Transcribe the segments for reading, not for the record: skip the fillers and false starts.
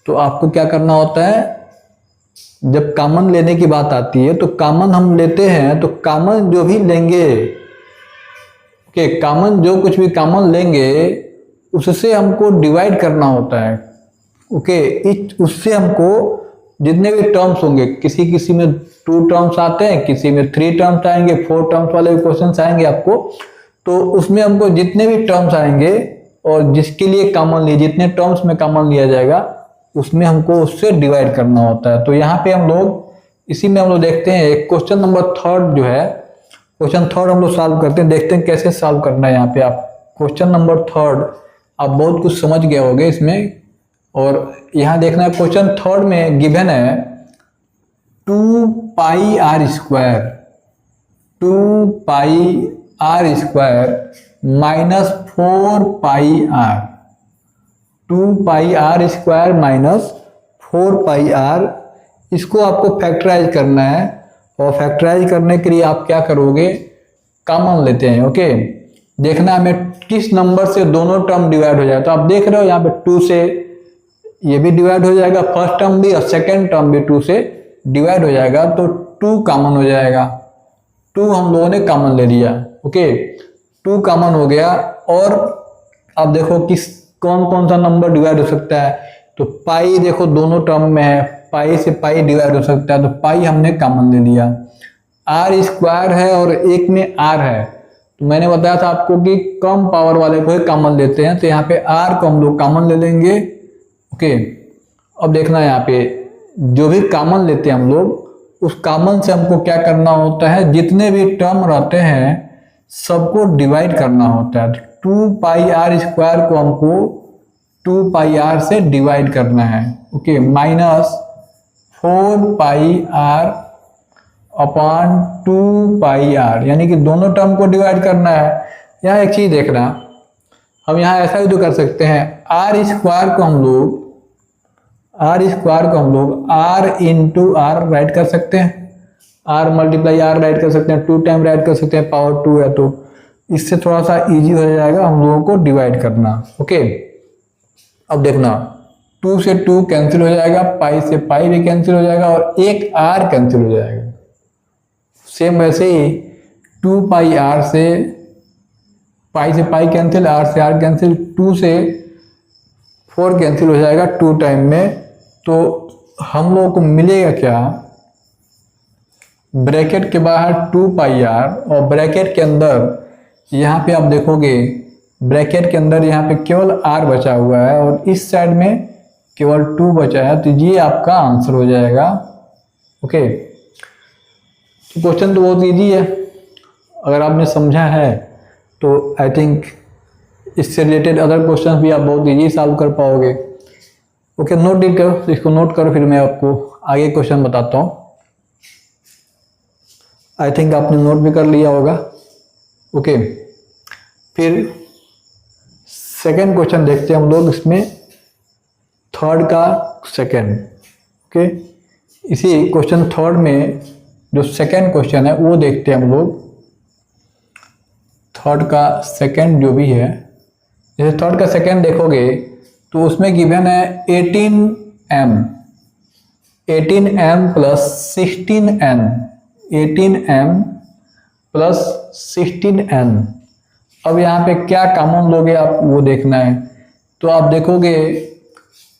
तो आपको क्या करना होता है, जब कॉमन लेने की बात आती है तो कॉमन हम लेते हैं तो कॉमन जो भी लेंगे, ओके, कॉमन जो कुछ भी कॉमन लेंगे उससे हमको डिवाइड करना होता है। ओके, उससे हमको जितने भी टर्म्स होंगे, किसी किसी में 2 टर्म्स आते हैं, किसी में 3 टर्म्स आएंगे, 4 टर्म्स वाले क्वेश्चन आएंगे आपको, तो उसमें हमको जितने भी टर्म्स आएंगे और जिसके लिए कॉमन लिए, जितने टर्म्स में कॉमन लिया जाएगा उसमें हमको उससे डिवाइड करना होता है। तो यहाँ पे हम लोग इसी में हम लोग देखते हैं क्वेश्चन नंबर 3 जो है, क्वेश्चन 3 हम लोग सॉल्व करते हैं, देखते हैं कैसे सॉल्व करना है। यहाँ पे आप क्वेश्चन नंबर 3 आप बहुत कुछ समझ गए होंगे इसमें, और यहाँ देखना है क्वेश्चन 3 में गिवन है 2 pi r square, 2 pi r square minus 4 pi r, 2 pi r square minus 4 pi r, इसको आपको फैक्टराइज करना है। और फैक्टराइज करने के लिए आप क्या करोगे, कॉमन लेते हैं। ओके, देखना हमें किस नंबर से दोनों टर्म डिवाइड हो जाए। तो आप देख रहे हो यहाँ पे 2 से ये भी डिवाइड हो जाएगा, फर्स्ट टर्म भी और सेकेंड टर्म भी 2 से डिवाइड हो जाएगा, तो 2 कॉमन हो जाएगा। 2 हम लोगों ने कॉमन ले लिया। ओके, 2 कॉमन हो गया। और अब देखो किस कौन कौन सा नंबर डिवाइड हो सकता है, तो पाई देखो दोनों टर्म में है, पाई से पाई डिवाइड हो सकता है, तो पाई हमने कॉमन ले लिया। आर स्क्वायर है और एक में आर है, तो मैंने बताया था आपको कि कम पावर वाले को ही कॉमन लेते हैं, तो यहाँ पे आर को हम लोग कॉमन ले लेंगे। ओके, अब देखना है यहाँ पे जो भी कॉमन लेते हैं हम लोग, उस कॉमन से हमको क्या करना होता है, जितने भी टर्म रहते हैं सबको डिवाइड करना होता है। 2 पाई आर स्क्वायर को हमको 2 पाई आर से डिवाइड करना है। Okay, minus 4 pi r upon 2 pi r, यानी कि दोनों टर्म को डिवाइड करना है। यहाँ एक चीज देखना, हम यहाँ ऐसा भी तो कर सकते हैं, आर स्क्वायर को हम लोग आर इंटू आर राइट कर सकते हैं, आर मल्टीप्लाई आर राइट कर सकते हैं, 2 टाइम राइट कर सकते हैं, पावर 2 है, तो इससे थोड़ा सा इजी हो जाएगा हम लोगों को डिवाइड करना। ओके, अब देखना 2 से 2 कैंसिल हो जाएगा, पाई से पाई भी कैंसिल हो जाएगा और एक आर कैंसिल हो जाएगा। सेम वैसे ही 2 पाई आर से पाई कैंसिल, आर से आर कैंसिल, 2 से 4 कैंसिल हो जाएगा 2 टाइम में। तो हम लोगों को मिलेगा क्या, ब्रैकेट के बाहर 2 पाई आर और ब्रैकेट के अंदर यहाँ पे आप देखोगे ब्रैकेट के अंदर यहाँ पे केवल आर बचा हुआ है और इस साइड में केवल 2 बचा है, तो ये आपका आंसर हो जाएगा। ओके, तो क्वेश्चन तो बहुत इजी है, अगर आपने समझा है तो आई थिंक इससे रिलेटेड अदर क्वेश्चन भी आप बहुत इजी सॉल्व कर पाओगे। ओके, नोट करो, इसको नोट करो, फिर मैं आपको आगे क्वेश्चन बताता हूँ। आई थिंक आपने नोट भी कर लिया होगा। ओके, फिर सेकंड क्वेश्चन देखते हैं हम लोग, इसमें 3rd का सेकंड। ओके, इसी क्वेश्चन 3rd में जो सेकंड क्वेश्चन है वो देखते हैं हम लोग। 3rd का सेकंड जो भी है, जैसे 3rd का सेकंड देखोगे तो उसमें गिवन है 18m plus 16n, 18m plus 16n। अब यहाँ पे क्या कॉमन लोगे आप वो देखना है। तो आप देखोगे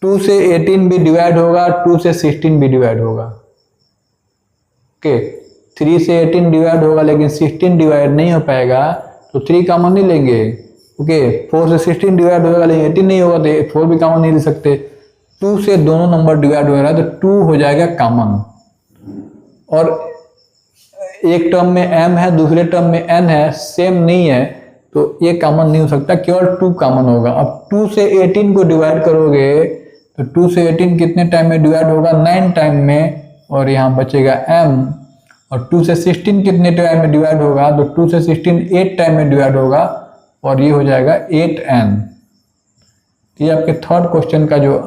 2 से 18 भी डिवाइड होगा, 2 से 16 भी डिवाइड होगा। ओके, 3 से 18 डिवाइड होगा लेकिन 16 डिवाइड नहीं हो पाएगा, तो 3 कॉमन नहीं लेंगे। ओके, 4 से 16 डिवाइड होगा लेकिन 18 नहीं होगा, तो 4 भी कॉमन नहीं ले सकते। 2 से दोनों नंबर डिवाइड हो रहा है तो 2 हो जाएगा कॉमन, और एक टर्म में m है, दूसरे टर्म में n है, सेम नहीं है, तो ये कॉमन नहीं हो सकता, केवल 2 कॉमन होगा। अब 2 से 18 को डिवाइड करोगे तो 2 से 18 कितने टाइम में डिवाइड होगा, 9 टाइम में, और यहाँ बचेगा m। और 2 से 16 कितने टाइम में डिवाइड होगा, तो 2 से 16 8 टाइम में डिवाइड होगा, और ये हो जाएगा 8n। ये आपके 3rd क्वेश्चन का जो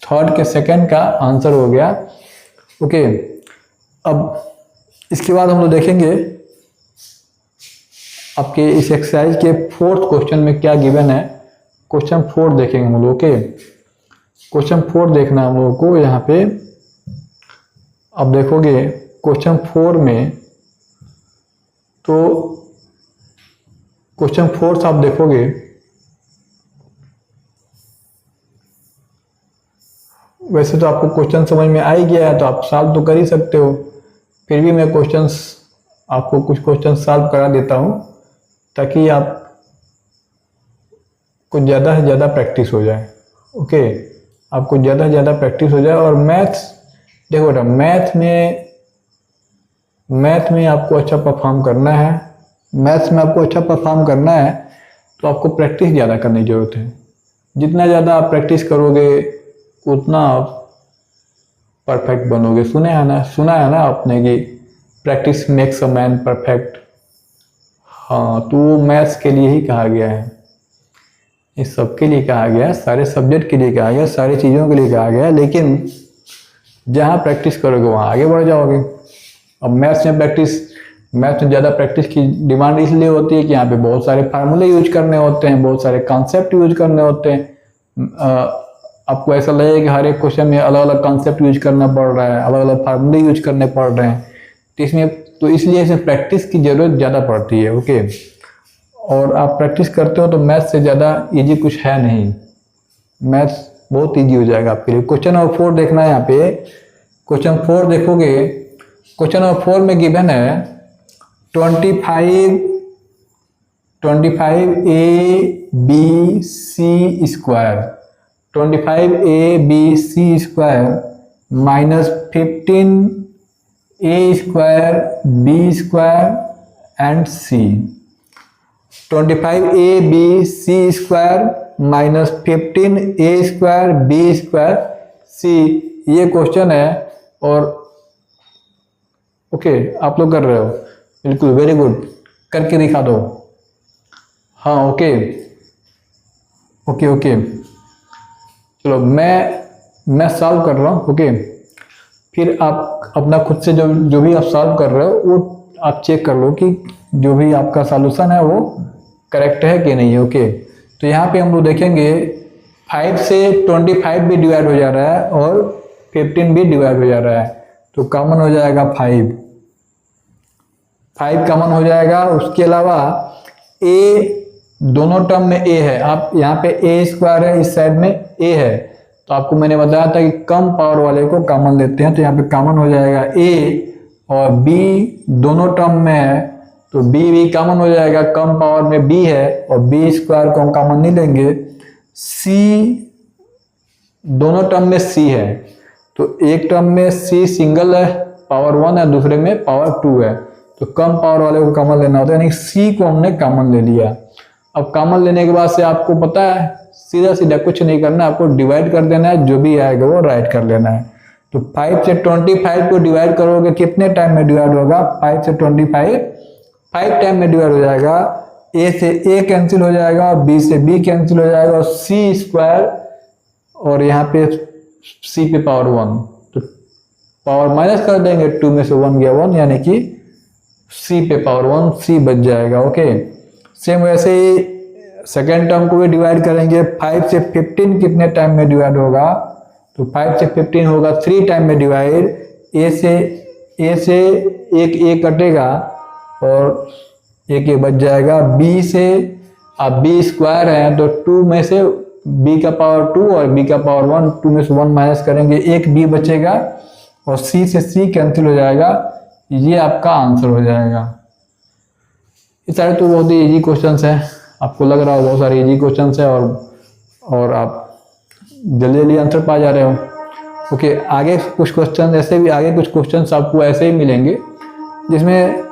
3rd के सेकंड का आंसर हो गया। ओके, अब इसके बाद हम लोग देखेंगे आपके इस एक्सरसाइज के 4th क्वेश्चन में क्या गिवन है। क्वेश्चन 4 देखेंगे हम लोग। ओके, क्वेश्चन 4 देखना हम लोगों को। यहाँ पे अब देखोगे क्वेश्चन 4 में, तो क्वेश्चन 4 से आप देखोगे, वैसे तो आपको क्वेश्चन समझ में आ ही गया है तो आप सॉल्व तो कर ही सकते हो, फिर भी मैं क्वेश्चंस आपको कुछ क्वेश्चन सॉल्व करा देता हूँ ताकि आप कुछ ज़्यादा से ज़्यादा प्रैक्टिस हो जाए। ओके, आपको ज़्यादा से ज़्यादा प्रैक्टिस हो जाए। और मैथ्स देखो बेटा, मैथ में आपको अच्छा परफॉर्म करना है, मैथ्स में आपको अच्छा परफॉर्म करना है तो आपको प्रैक्टिस ज़्यादा करने की ज़रूरत है। जितना ज़्यादा आप प्रैक्टिस करोगे उतना आप परफेक्ट बनोगे। सुना है ना आपने कि practice makes a man perfect. हाँ, तो वो मैथ्स के लिए ही कहा गया है, इस सब के लिए कहा गया है, सारे सब्जेक्ट के लिए कहा गया है, सारी चीज़ों के लिए कहा गया है। लेकिन जहाँ प्रैक्टिस करोगे वहाँ आगे बढ़ जाओगे। अब मैथ्स में ज़्यादा प्रैक्टिस की डिमांड इसलिए होती है कि यहाँ पे बहुत सारे फार्मूले यूज करने होते हैं, बहुत सारे कॉन्सेप्ट यूज करने होते हैं। आपको ऐसा लगेगा कि हर एक क्वेश्चन में अलग अलग कॉन्सेप्ट यूज करना पड़ रहा है, अलग अलग फार्मूले यूज करने पड़ रहे हैं, तो इसलिए इसमें प्रैक्टिस की ज़रूरत ज़्यादा पड़ती है। ओके, और आप प्रैक्टिस करते हो तो मैथ्स से ज़्यादा इजी कुछ है नहीं, मैथ्स बहुत इजी हो जाएगा आपके लिए। क्वेश्चन नंबर 4 देखना है। यहाँ पे क्वेश्चन 4 देखोगे, क्वेश्चन नंबर 4 में गिवन है 25ab square, 25ab square minus 15a square b square and c। 25ab square minus 15a square b square c, ये क्वेश्चन है। और ओके, आप लोग कर रहे हो, बिल्कुल वेरी गुड, करके दिखा दो। हाँ, ओके, चलो मैं सॉल्व कर रहा हूँ। ओके, फिर आप अपना खुद से जो भी आप सॉल्व कर रहे हो वो आप चेक कर लो कि जो भी आपका सॉल्यूशन है वो करेक्ट है कि नहीं है। ओके, तो यहाँ पे हम लोग देखेंगे 5 से 25 भी डिवाइड हो जा रहा है और 15 भी डिवाइड हो जा रहा है, तो कॉमन हो जाएगा 5 कॉमन हो जाएगा। उसके अलावा a दोनों टर्म में a है, आप यहाँ पे a स्क्वायर है, इस साइड में a है, तो आपको मैंने बताया था कि कम पावर वाले को कॉमन लेते हैं, तो यहाँ पे कॉमन हो जाएगा a, और b दोनों टर्म में है तो b भी कॉमन हो जाएगा, कम पावर में b है और b स्क्वायर को हम कॉमन नहीं लेंगे। c दोनों टर्म में c है, तो एक टर्म में c सिंगल है, पावर 1 है, दूसरे में पावर 2 है, तो कम पावर वाले को कॉमन लेना होता है, यानी c को हमने कॉमन ले लिया। अब कॉमन लेने के बाद से आपको पता है सीधा सीधा कुछ नहीं करना, आपको डिवाइड कर देना है, जो भी आएगा वो राइट कर लेना है। तो 5 से 25 को डिवाइड करोगे कितने टाइम में डिवाइड होगा? 5 से 25 5 टाइम में डिवाइड हो जाएगा। a से a कैंसिल हो जाएगा, b से b कैंसिल हो जाएगा, और c स्क्वायर और यहाँ पे c पे पावर 1, तो पावर माइनस कर देंगे, 2 में से 1 गया 1, यानी कि c पे पावर 1 c बच जाएगा। ओके, सेम वैसे ही सेकेंड टर्म को भी डिवाइड करेंगे। 5 से 15 कितने टाइम में डिवाइड होगा? तो 5 से 15 होगा 3 टाइम में डिवाइड। a से एक a कटेगा और एक बच जाएगा। b से अब b स्क्वायर है तो 2 में से b का पावर 2 और b का पावर 1, 2 में से 1 माइनस करेंगे, एक b बचेगा और c से c कैंसिल हो जाएगा, ये आपका आंसर हो जाएगा। ये सारे तो बहुत ही इजी क्वेश्चंस हैं, आपको लग रहा हो बहुत सारे इजी क्वेश्चंस है और आप जल्दी जल्दी आंसर पा जा रहे हो। ओके, आगे कुछ क्वेश्चन ऐसे भी, आगे कुछ क्वेश्चंस आपको ऐसे ही मिलेंगे जिसमें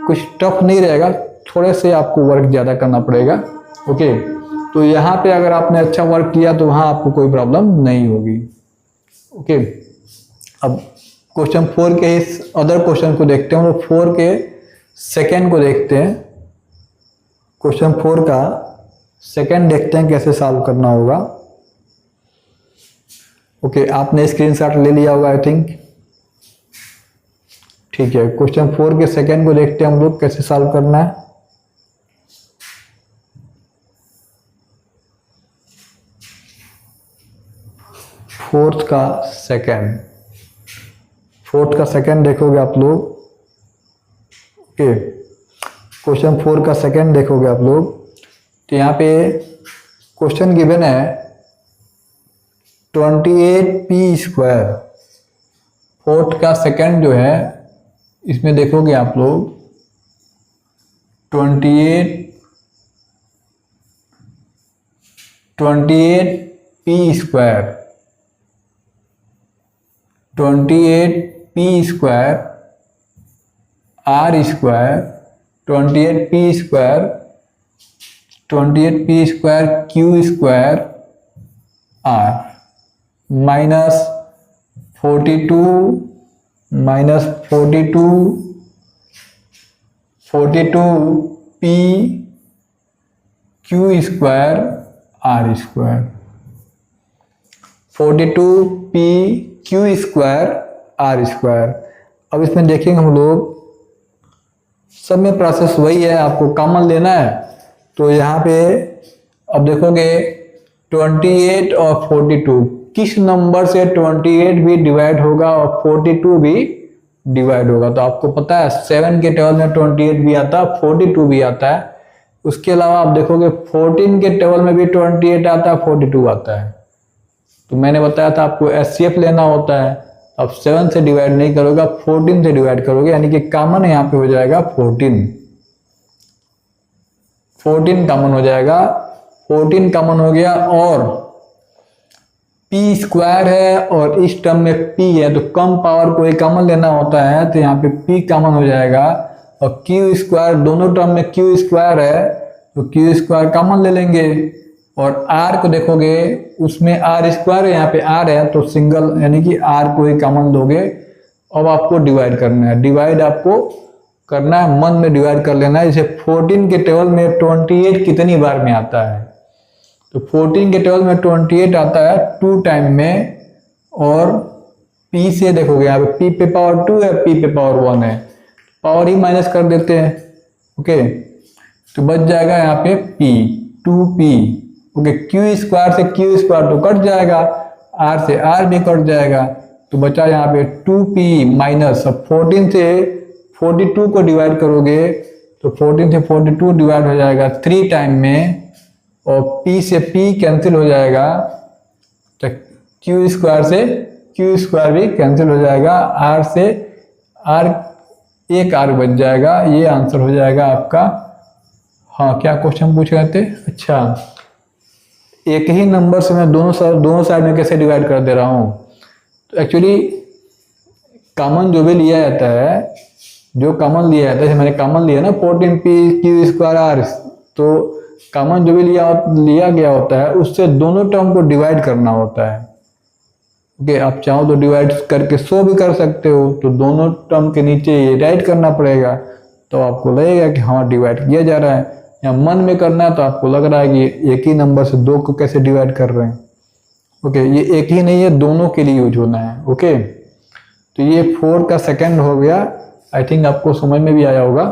कुछ टफ नहीं रहेगा, थोड़े से आपको वर्क ज़्यादा करना पड़ेगा। ओके, तो यहाँ पे अगर आपने अच्छा वर्क किया तो वहाँ आपको कोई प्रॉब्लम नहीं होगी। ओके, अब क्वेश्चन 4 के इस अदर क्वेश्चन को देखते हैं, हम लोग 4 के सेकेंड को देखते हैं। क्वेश्चन 4 का सेकेंड देखते हैं कैसे सॉल्व करना होगा। ओके, आपने स्क्रीनशॉट ले लिया होगा आई थिंक, ठीक है। क्वेश्चन 4 के सेकेंड को देखते हैं हम लोग कैसे सॉल्व करना है। फोर्थ का सेकंड देखोगे आप लोग। ओके, क्वेश्चन 4 का सेकंड देखोगे आप लोग, तो यहाँ पे क्वेश्चन गिवन है 28p²। फोर्थ का सेकंड जो है इसमें देखोगे आप लोग 28p², 28p² r², 28p² q² r minus 42 p q² r², 42p q² r²। अब इसमें देखेंगे हम लोग, सब में प्रोसेस वही है, आपको कॉमन लेना है। तो यहाँ पे अब देखोगे 28 और 42, किस नंबर से 28 भी डिवाइड होगा और 42 भी डिवाइड होगा। तो आपको पता है 7 के टेबल में 28 भी आता है, 42 भी आता है। उसके अलावा आप देखोगे 14 के टेबल में भी 28 आता है, 42 आता है। तो मैंने बताया था आपको एचसीएफ लेना होता है। अब 7 से डिवाइड नहीं करोगे, 14 से डिवाइड करोगे, यानी कि कॉमन यहाँ पे हो जाएगा 14 कॉमन हो जाएगा। 14 कॉमन हो गया और p² है और इस टर्म में p है, तो कम पावर को एक कॉमन लेना होता है, तो यहाँ पे p कॉमन हो जाएगा। और q², दोनों टर्म में q² है तो q² कॉमन ले लेंगे। और r को देखोगे उसमें r² है, यहाँ पे r है तो सिंगल, यानी कि r को ही कॉमन लोगे। अब आपको डिवाइड करना है, डिवाइड आपको करना है, मन में डिवाइड कर लेना है। जैसे 14 के टेबल में 28 कितनी बार में आता है, तो 14 के टेबल में 28 आता है 2 टाइम में। और p से देखोगे यहाँ पे p पे पावर 2 है, p पे पावर 1 है, पावर ही माइनस कर देते हैं। ओके, तो बच जाएगा यहाँ पे p, 2p। ओके, q² से q² तो कट जाएगा, r से r भी कट जाएगा, तो बचा यहाँ पे 2p माइनस 14 से 42 को डिवाइड करोगे तो 14 से 42 डिवाइड हो जाएगा 3 टाइम में। और p से p कैंसिल हो जाएगा, तो q² से q² भी कैंसिल हो जाएगा, r से r, एक r बच जाएगा। ये आंसर हो जाएगा आपका। हाँ, क्या क्वेश्चन पूछ रहे थे? अच्छा, एक ही नंबर से मैं दोनों साइड में कैसे डिवाइड कर दे रहा हूँ। तो एक्चुअली कॉमन जो भी लिया जाता है, जैसे मैंने कॉमन लिया ना 14p q² r, तो कॉमन जो भी लिया गया होता है उससे दोनों टर्म को डिवाइड करना होता है। ओके, आप चाहो तो डिवाइड करके 100 भी कर सकते हो, तो दोनों टर्म के नीचे ये राइट करना पड़ेगा, तो आपको लगेगा कि हाँ डिवाइड किया जा रहा है। या मन में करना है तो आपको लग रहा है कि एक ही नंबर से 2 को कैसे डिवाइड कर रहे हैं। ओके, ये एक ही नहीं है, दोनों के लिए यूज होना है। ओके, तो ये 4 का सेकंड हो गया। आई थिंक आपको समझ में भी आया होगा।